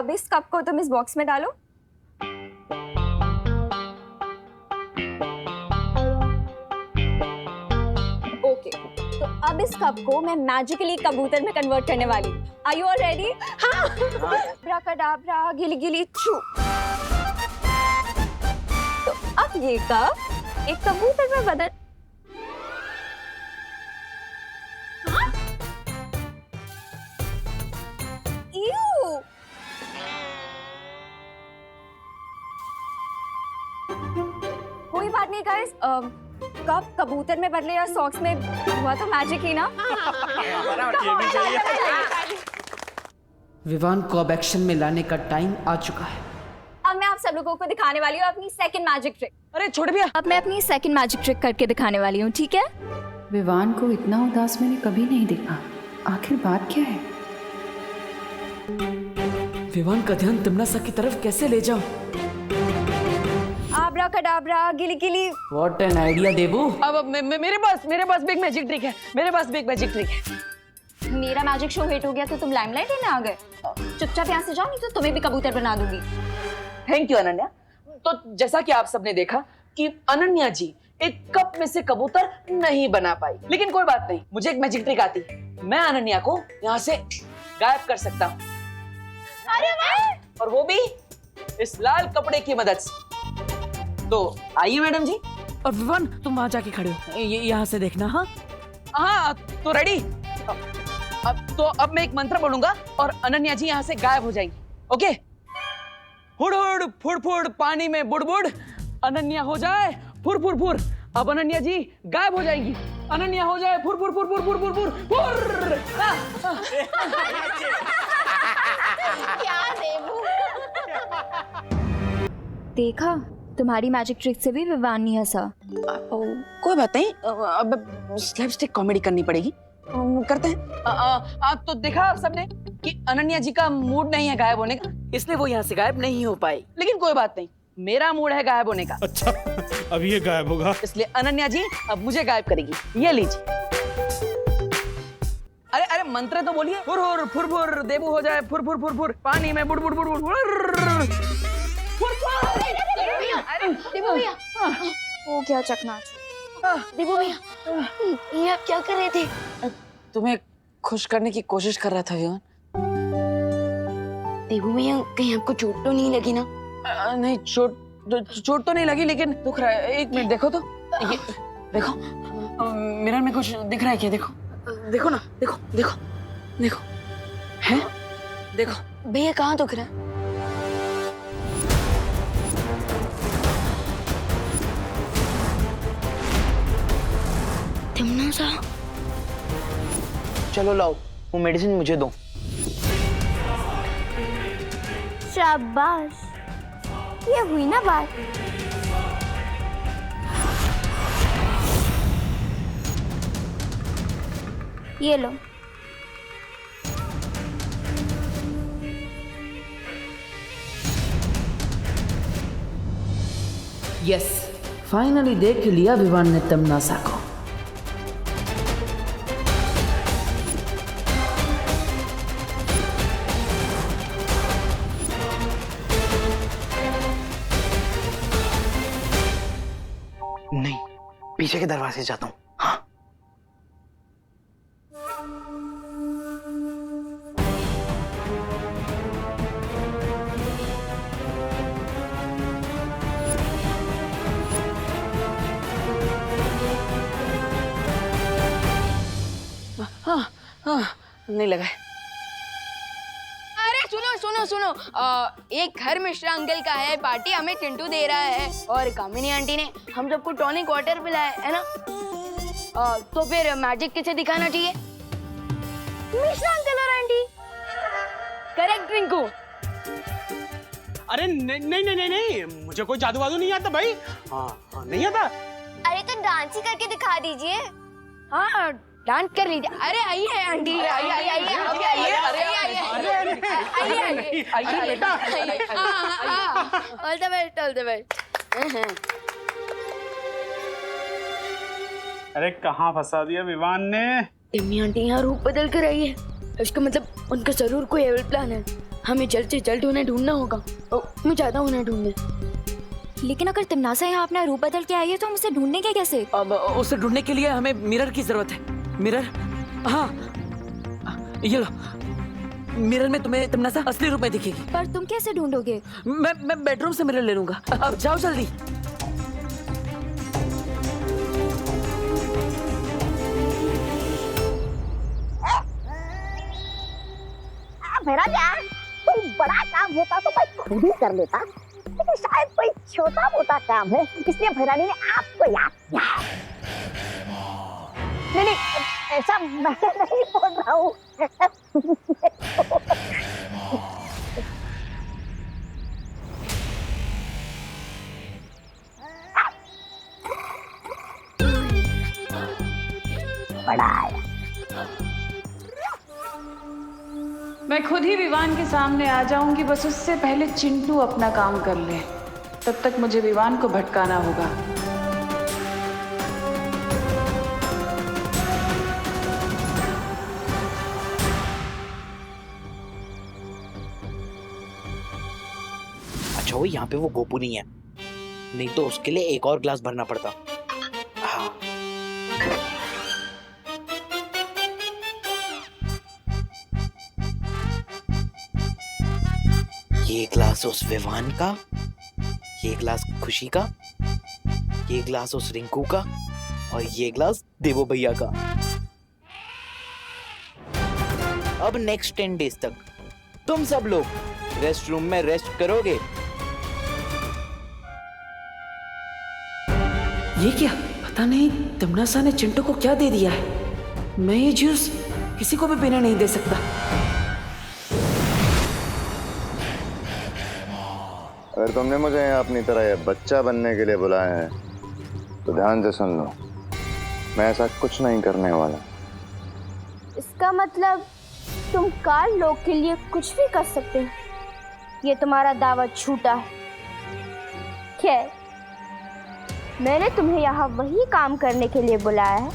अब इस कप को तुम इस बॉक्स में डालो। ओके, तो अब इस कप को मैं मैजिकली कबूतर में कन्वर्ट करने वाली हूँ। Are you all ready? हाँ। अब्राकडाब्रा गिली गिली छू। तो अब ये कप एक कबूतर में बदल। Ew! कोई बात नहीं गाइस, कब कबूतर में बदले या सॉक्स में हुआ तो मैजिक ही ना। ये भी चाहिए। विवान को अब एक्शन में लाने का टाइम आ चुका है। अब मैं आप सब लोगों को दिखाने वाली हूँ अपनी सेकंड मैजिक ट्रिक। अरे छोड़ भैया। अब मैं अपनी सेकंड मैजिक ट्रिक करके दिखाने वाली हूँ, ठीक है? विवान को इतना उदास मैंने कभी नहीं देखा। आखिर बात क्या है? विवान का ध्यान तमन्ना की तरफ कैसे ले जाऊं? आब्राकडाब्रा गिली गिली। व्हाट एन आइडिया देबू। अब मेरे पास भी एक मैजिक ट्रिक है। मेरे पास भी एक मैजिक ट्रिक है। मेरा मैजिक शो हिट हो गया तो तुम लाइमलाइट लेने आ गए। चुपचाप यहाँ से जाओ, नहीं तो तुम्हें भी कबूतर बना दूंगी। Thank you Ananya. तो जैसा कि आप सबने देखा कि अनन्या जी एक कप में से कबूतर नहीं बना पाई, लेकिन कोई बात नहीं, मुझे एक मैजिक ट्रिक आती है। मैं अनन्या को यहाँ से गायब कर सकता हूँ। अरे वाह! और वो भी इस लाल कपड़े की मदद से। तो आइए मैडम जी। और विवान तुम वहां जाके खड़े हो, यहाँ से देखना। हाँ हाँ, तो रेडी। अब मैं एक मंत्र बोलूंगा और अनन्या जी यहाँ से गायब हो जाएंगी। ओके? हुड़ हुड़ फुड़ फुड़ पानी में बुड़ बुड़, अनन्या हो जाए फुर फुर फुर। अब अनन्या जी गायब हो जाएंगी। अनन्या हो जाए फुर फुर फुर फुर फुर फुर फुर फुर। क्या देबू? देखा, तुम्हारी मैजिक ट्रिक से भी विवान नहीं हंसा। कोई बात नहीं, अब स्लैपस्टिक कॉमेडी करनी पड़ेगी। करते हैं। तो देखा आप सबने कि अनन्या जी का मूड नहीं है गायब होने का, इसलिए वो यहाँ से गायब नहीं हो पाई। लेकिन कोई बात नहीं, मेरा मूड है गायब होने का। अच्छा, अब ये गायब होगा। इसलिए अनन्या जी अब मुझे गायब करेगी। ये लीजिए। अरे अरे मंत्र तो बोलिए। फुर फुर फुर फुर देबू हो जाए फुर फुर फुर फुर पानी में बुड़ बुड़ बुड़ बुड़ फुर फुर। अरे देबू भैया, वो क्या चकनाच। देबू भैया, ये आप क्या कर रहे थे? तुम्हें खुश करने की कोशिश कर रहा था विवान। देबू भैया, कहीं आपको चोट तो नहीं लगी ना? नहीं, चोट तो नहीं लगी, लेकिन दुख रहा है। एक मिनट देखो तो। ये देखो, मिरर में कुछ दिख रहा है क्या? देखो देखो ना, देखो देखो देखो, है? देखो भैया, कहाँ दुख रहा है? तमन्ना सा। चलो लाओ, वो मेडिसिन मुझे दो। शाबाश, ये हुई ना बात। ये लो। यस, फाइनली देख लिया विवान ने तमन्ना को। नहीं, पीछे के दरवाजे जाता हूँ। हाँ। हाँ, नहीं लगा है। अरे सुनो सुनो सुनो, एक घर मिश्रा अंकल का है पार्टी, हमें चिंटू दे रहा है और कामिनी आंटी ने हम सबको टॉनिक वाटर पिलाया है ना। तो फिर मैजिक किसे दिखाना चाहिए? मिश्रा अंकल और आंटी। करेक्ट रिंकू। अरे नहीं नहीं नहीं नहीं, मुझे कोई जादू वादू नहीं आता भाई। हाँ, नहीं आता। अरे तो डांस ही करके दिखा दीजिए। हाँ, डांस कर लीजिए। अरे आइए आंटी, आइए आइए आइए आइए आइए आइए आइए बेटा। All the best, all the best. अरे कहाँ फंसा दिया विवान ने। टिम्मी आंटी यहाँ रूप बदल कर आई है, इसका मतलब उनका जरूर कोई एविल प्लान है। हमें जल्द से जल्द उन्हें ढूंढना होगा। मैं चाहता हूँ उन्हें ढूंढने। लेकिन अगर तिमनासा यहाँ अपना रूप बदल के आई है तो हम उसे ढूंढेंगे कैसे? अब उसे ढूंढने के लिए हमें मिरर की जरूरत है। मिरर, हाँ ये लो, मिरर में तुम्हें तिमनासा असली रूप में दिखेगी। पर तुम कैसे ढूंढोगे? मैं बेडरूम से मिरर ले लूंगा। अब जाओ जल्दी। मेरा यार कोई बड़ा काम होता तो मैं खुद ही कर लेता, लेकिन शायद कोई छोटा मोटा काम है इसलिए भैरानी ने आपको याद किया। नहीं, ऐसा मैं नहीं बोल रहा हूँ। बड़ा आया। मैं खुद ही विवान के सामने आ जाऊंगी, बस उससे पहले चिंटू अपना काम कर ले। तब तक मुझे विवान को भटकाना होगा। अच्छा वो यहाँ पे वो गोपू नहीं है, नहीं तो उसके लिए एक और ग्लास भरना पड़ता। हाँ ये ग्लास उस विवान का, ये ग्लास खुशी का, ये ग्लास उस रिंकू का और ये ग्लास देवो भैया का। अब नेक्स्ट 10 डेज तक तुम सब लोग रेस्ट रूम में रेस्ट करोगे। ये क्या, पता नहीं तिमनासा ने चिंटू को क्या दे दिया है। मैं ये जूस किसी को भी पीने नहीं दे सकता। अगर तुमने मुझे यहाँ अपनी तरह ये बच्चा बनने के लिए बुलाया है तो ध्यान से सुन लो, मैं ऐसा कुछ नहीं करने वाला। इसका मतलब तुम काल लोग के लिए कुछ भी कर सकते हो? ये तुम्हारा दावा झूठा है। खैर, मैंने तुम्हें यहाँ वही काम करने के लिए बुलाया है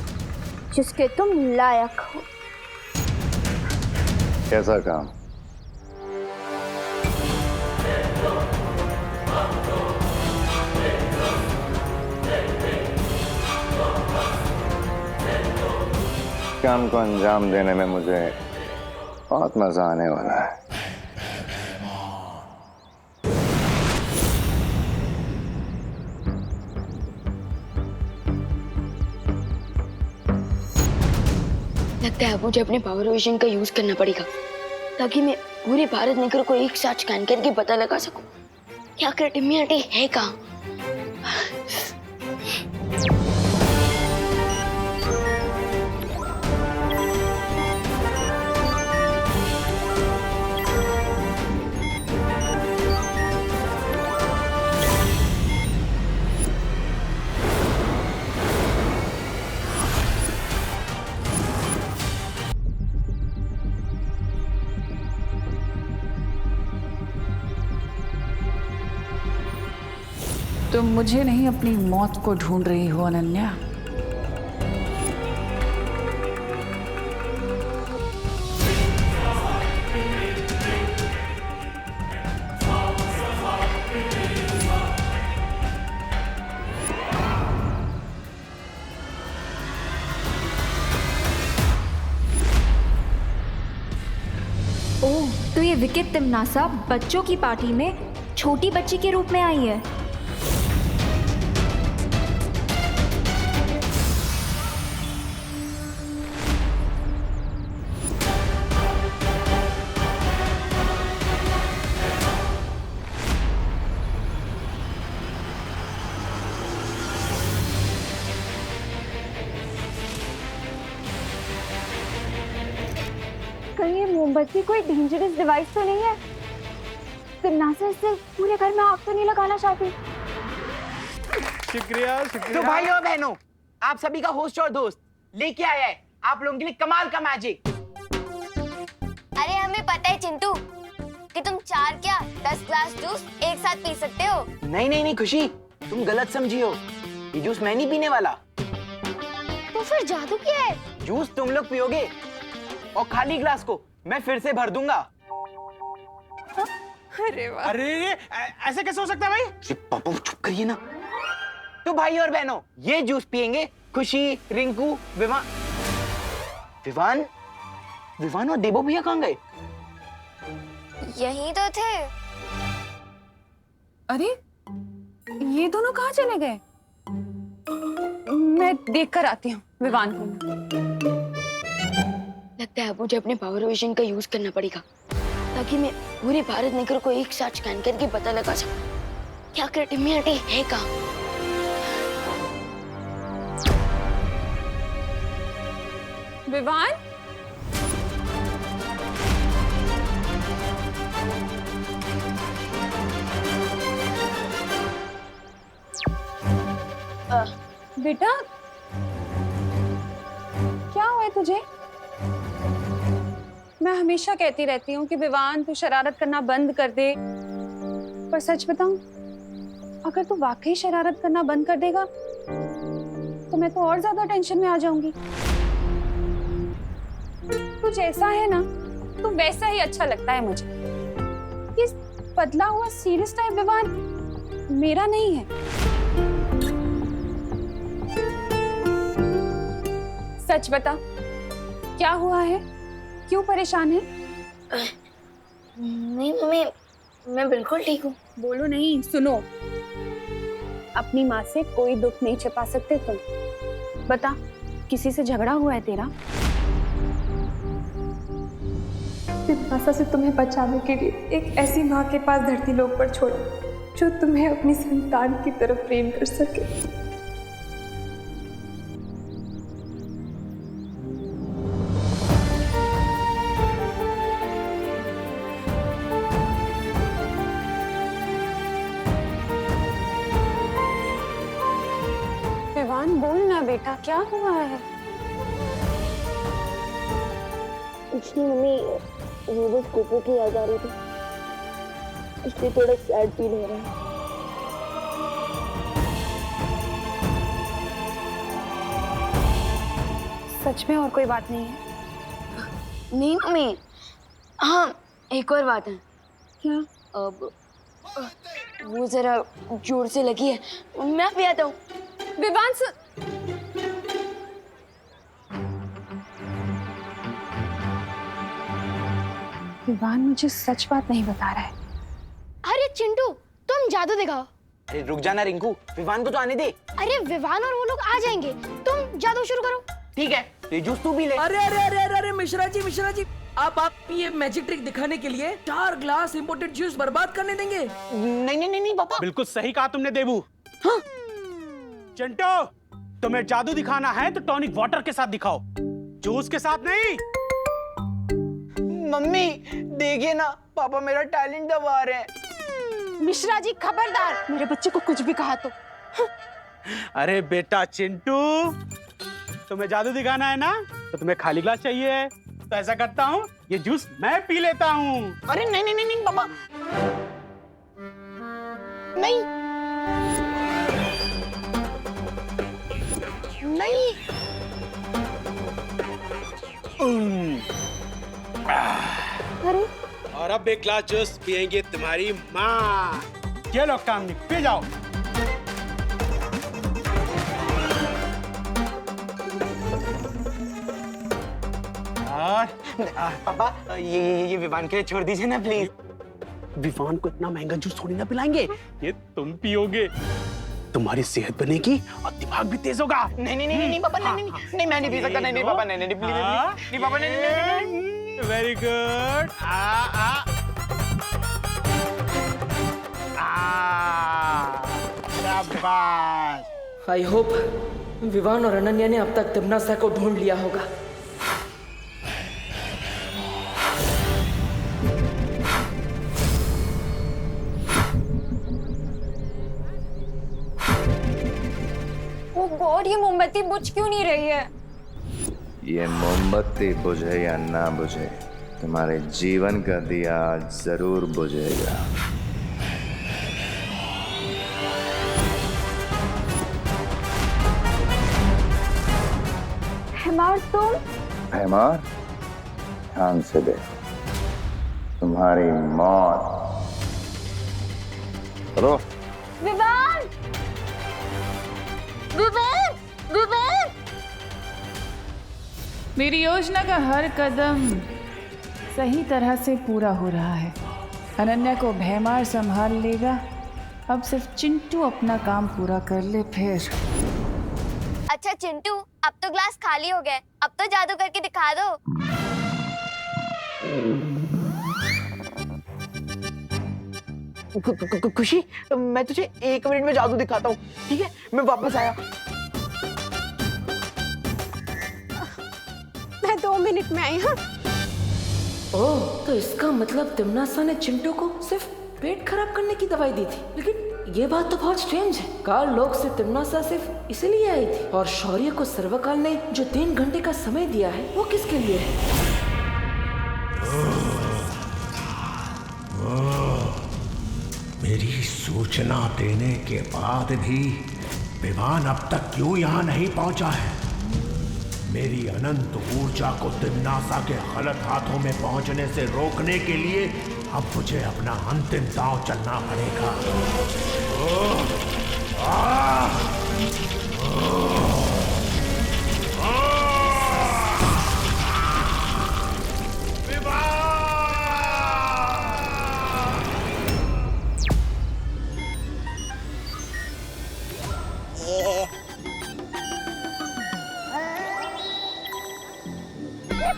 जिसके तुम लायक हो। कैसा काम? काम को अंजाम देने में मुझे बहुत मजा आने वाला है। लगता है मुझे अपने पावर विजन का यूज करना पड़ेगा ताकि मैं पूरे भारत नगर को एक साथ स्कैन करके पता लगा सकूं कि आखिर टिम्मी आंटी है कहाँ। तुम मुझे नहीं अपनी मौत को ढूंढ रही हो अनन्या। ओह, तो ये विकेट तिमनासा बच्चों की पार्टी में छोटी बच्ची के रूप में आई है। कहीं ये मोमबत्ती कोई डेंजरस डिवाइस तो नहीं है? तिमनासा इससे पूरे घर में आग तो नहीं लगाना चाहती? शुक्रिया शुक्रिया। तो भाइयों और बहनों, आप सभी का होस्ट और दोस्त लेके आया है आप लोगों के लिए कमाल का मैजिक। अरे हमें पता है चिंटू कि तुम 4 क्या 10 ग्लास जूस एक साथ पी सकते हो। नहीं नहीं नहीं खुशी, तुम गलत समझी हो। ये जूस मैं नहीं पीने वाला। तो फिर जादू क्या है? जूस तुम लोग पियोगे और खाली ग्लास को मैं फिर से भर दूंगा। अरे वाह। अरे ऐसे कैसे हो सकता है भाई? अरे पापा चुप करिए ना। तो भाई और बहनों, ये जूस पियेंगे खुशी, रिंकू, विवान। विवान विवान और देबो भैया कहाँ गए? यहीं तो थे। अरे ये दोनों कहाँ चले गए? मैं देख कर आती हूँ विवान को। लगता है अब मुझे अपने पावर विजन का यूज करना पड़ेगा ताकि मैं पूरे भारत नगर को एक साथ स्कैन करके पता लगा सकूं क्या क्रिएटिविटी है कहाँ। विवान, बेटा क्या हुआ है तुझे? मैं हमेशा कहती रहती हूँ कि विवान तू शरारत करना बंद कर दे, पर सच बताऊं, अगर तू वाकई शरारत करना बंद कर देगा तो मैं तो और ज्यादा टेंशन में आ जाऊंगी। तू जैसा है ना, तू वैसा ही अच्छा लगता है मुझे। ये बदला हुआ सीरियस टाइप विवान मेरा नहीं है। सच बता, क्या हुआ है? क्यों परेशान है? नहीं मम्मी, मैं बिल्कुल ठीक हूँ। बोलो नहीं, सुनो। अपनी माँ से कोई दुख नहीं छिपा सकते तुम। बता, किसी से झगड़ा हुआ है तेरा? पिपासा से तुम्हें बचाने के लिए एक ऐसी माँ के पास धरती लोक पर छोड़ा जो तुम्हें अपनी संतान की तरफ प्रेम कर सके। विवान बोल ना बेटा, क्या हुआ है? कुछ नहीं मम्मी, वो बस कोको की याद आ रही थी, इसलिए थोड़ा सैड फील हो रहा है। सच में और कोई बात नहीं है? नहीं मम्मी, हाँ एक और बात है। क्या? अब वो जरा जोर से लगी है, मैं भी आता हूँ। विवान विवान मुझे सच बात नहीं बता रहा है। अरे चिंटू, तुम जादू दिखाओ। अरे रुक जाना रिंकू, विवान को तो आने दे। अरे विवान और वो लोग आ जाएंगे, तुम जादू शुरू करो। ठीक है, ये जूस तू भी ले। अरे अरे अरे अरे अरे मिश्रा जी, आप ये मैजिक ट्रिक दिखाने के लिए 4 ग्लास इंपोर्टेड जूस बर्बाद करने देंगे? नहीं नहीं नहीं नहीं पापा। बिल्कुल सही कहा तुमने देबू। हाँ? चिंटू, तुम्हें जादू दिखाना है तो टॉनिक वाटर के साथ दिखाओ, जूस के साथ नहीं। मम्मी देखिए ना, पापा मेरा टैलेंट दबा रहे हैं। मिश्रा जी खबरदार, मेरे बच्चे को कुछ भी कहा तो। अरे बेटा चिंटू, तुम्हें जादू दिखाना है ना, तो तुम्हें खाली ग्लास चाहिए। तो ऐसा करता हूँ, ये जूस मैं पी लेता हूँ। अरे नहीं नहीं नहीं नहीं पापा, नहीं नहीं। अरे और अब एक ग्लास जूस पियेंगे तुम्हारी माँ। ये लो काम नहीं, पी जाओ। पापा ये विवान के लिए छोड़ दीजिए ना प्लीज। विवान को इतना महंगा जूस थोड़ी ना पिलाएंगे, ये तुम पियोगे, तुम्हारी सेहत बनेगी और दिमाग भी तेज होगा। नहीं नहीं नहीं नहीं पापा, नहीं नहीं नहीं, मैं नहीं पी सकता। नहीं नहीं पापा, नहीं नहीं प्लीज नहीं पापा, नहीं नहीं। Very good. शाबाश। आई होप विवान और अनन्या ने अब तक तिम्नासा को ढूंढ लिया होगा। ओ गॉड, ये मोमबत्ती बुझ क्यों नहीं रही है? ये मोमबत्ती बुझे या ना बुझे, तुम्हारे जीवन का दिया जरूर बुझेगा। हेमार तुम? हेमार, ध्यान से देखो, तुम्हारी मौत चलो। विवान! विवान! विवान! मेरी योजना का हर कदम सही तरह से पूरा हो रहा है। अनन्या को भैमार संभाल लेगा। अब सिर्फ चिंटू अपना काम पूरा कर ले फिर। अच्छा चिंटू, अब तो ग्लास खाली हो गया, अब तो जादू करके दिखा दो। खुशी, मैं तुझे 1 मिनट में जादू दिखाता हूँ, ठीक है? मैं वापस आया। मैं 2 मिनट में आई। हाँ, ओह, तो इसका मतलब तिमनासा ने चिंटू को सिर्फ पेट खराब करने की दवाई दी थी। लेकिन ये बात तो बहुत स्ट्रेंज है। काल लोक से तिमनासा सिर्फ इसीलिए आई थी, और शौर्य को सर्वकाल ने जो 3 घंटे का समय दिया है वो किसके लिए है? मेरी सूचना देने के बाद भी विवान अब तक क्यों यहाँ नहीं पहुंचा है? मेरी अनंत ऊर्जा को तिमनासा के गलत हाथों में पहुंचने से रोकने के लिए अब मुझे अपना अंतिम दांव चलना पड़ेगा।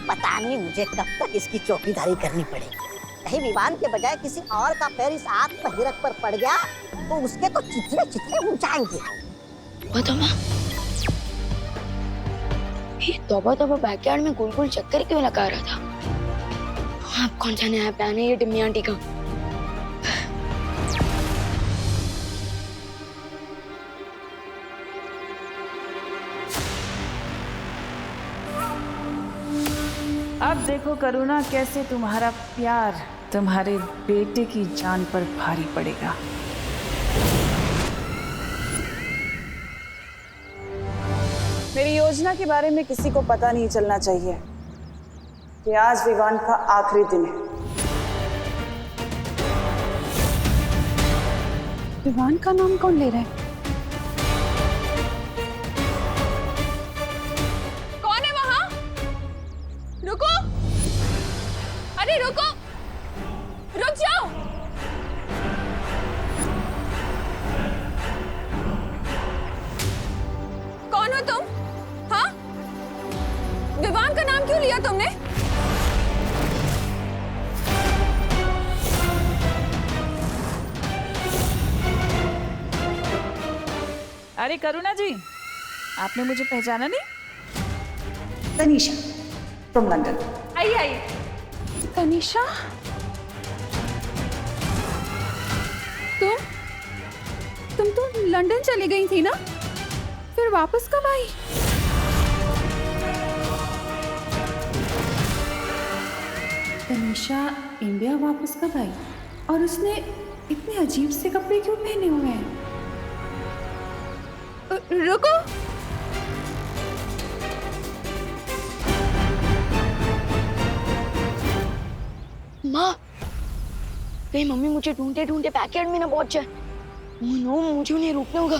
पता नहीं मुझे कब तक इसकी चौकीदारी करनी पड़ेगी। कहीं विवान के बजाय किसी और का पैर इस आत्महिरक पर पड़ गया तो उसके तो चिथड़े चिथड़े उड़ जाएंगे। तौबा तौबा बैकयार्ड में गोल गोल चक्कर क्यों लगा रहा था? अब कौन सा नया प्लान है ये टिम्मी आंटी का? अब देखो करुणा, कैसे तुम्हारा प्यार तुम्हारे बेटे की जान पर भारी पड़ेगा। मेरी योजना के बारे में किसी को पता नहीं चलना चाहिए कि आज विवान का आखिरी दिन है। विवान का नाम कौन ले रहा है? कौन है वहां? रुको! अरे रुको! रुक जाओ! कौन हो तुम? हाँ? विवान का नाम क्यों लिया तुमने? अरे करुणा जी, आपने मुझे पहचाना नहीं? Tanisha from London. आइए आइए। तनीषा, तुम तो लंदन चली गई थी ना? फिर वापस कब आई? तनीषा इंडिया वापस कब आई? और उसने इतने अजीब से कपड़े क्यों पहने हुए हैं? रुको! माँ, कहीं मम्मी मुझे ढूंढते ढूंढते बैकयार्ड में ना पहुंच जाए। नो, मुझे उन्हें रोकना होगा।